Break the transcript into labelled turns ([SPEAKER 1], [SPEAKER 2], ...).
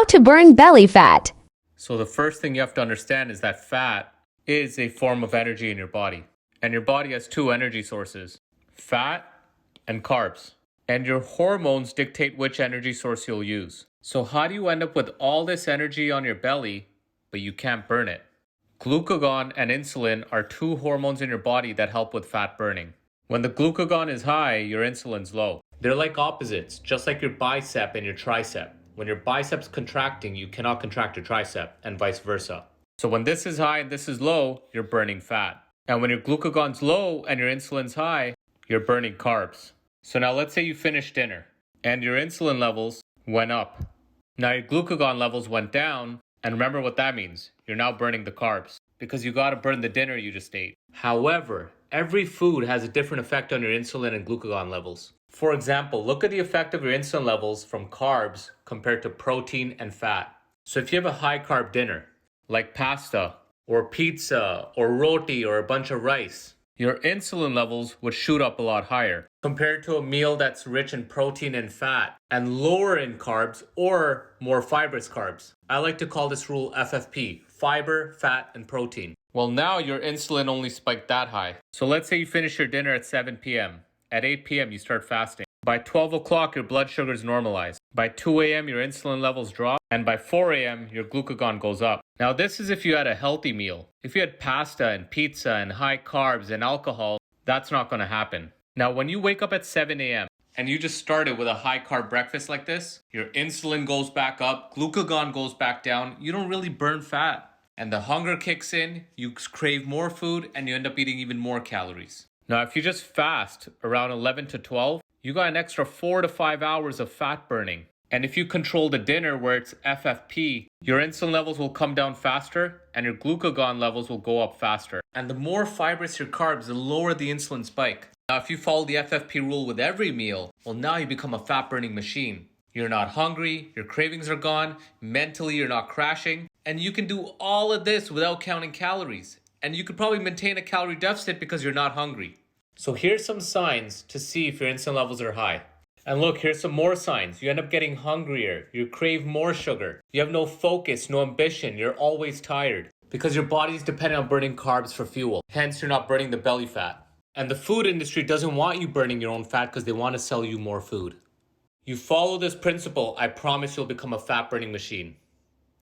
[SPEAKER 1] to burn belly fat.
[SPEAKER 2] So the first thing you have to understand is that fat is a form of energy in your body. And your body has two energy sources, fat and carbs. And your hormones dictate which energy source you'll use. So how do you end up with all this energy on your belly, but you can't burn it? Glucagon and insulin are two hormones in your body that help with fat burning. When the glucagon is high, your insulin's low. They're like opposites, just like your bicep and your tricep. When your bicep's contracting, you cannot contract your tricep, and vice versa. So when this is high and this is low, you're burning fat. And when your glucagon's low and your insulin's high, you're burning carbs. So now let's say you finished dinner and your insulin levels went up. Now your glucagon levels went down, and remember what that means. You're now burning the carbs because you got to burn the dinner you just ate. However, every food has a different effect on your insulin and glucagon levels. For example, look at the effect of your insulin levels from carbs compared to protein and fat. So if you have a high carb dinner, like pasta or pizza or roti or a bunch of rice, your insulin levels would shoot up a lot higher compared to a meal that's rich in protein and fat and lower in carbs or more fibrous carbs. I like to call this rule FFP, fiber, fat, and protein. Well, now your insulin only spiked that high. So let's say you finish your dinner at 7 p.m. At 8 p.m. you start fasting. By 12 o'clock your blood sugars normalize. By 2 a.m. your insulin levels drop. And by 4 a.m. your glucagon goes up. Now this is if you had a healthy meal. If you had pasta and pizza and high carbs and alcohol, that's not going to happen. Now when you wake up at 7 a.m. and you just started with a high carb breakfast like this, your insulin goes back up, glucagon goes back down, you don't really burn fat. And the hunger kicks in, you crave more food, and you end up eating even more calories. Now if you just fast around 11 to 12, you got an extra 4 to 5 hours of fat burning. And if you control the dinner where it's FFP, your insulin levels will come down faster and your glucagon levels will go up faster. And the more fibrous your carbs, the lower the insulin spike. Now, if you follow the FFP rule with every meal, well, now you become a fat burning machine. You're not hungry, your cravings are gone, mentally you're not crashing, and you can do all of this without counting calories. And you could probably maintain a calorie deficit because you're not hungry. So here's some signs to see if your insulin levels are high. And look, here's some more signs. You end up getting hungrier. You crave more sugar. You have no focus, no ambition. You're always tired because your body's dependent on burning carbs for fuel. Hence, you're not burning the belly fat. And the food industry doesn't want you burning your own fat because they want to sell you more food. You follow this principle, I promise you'll become a fat burning machine.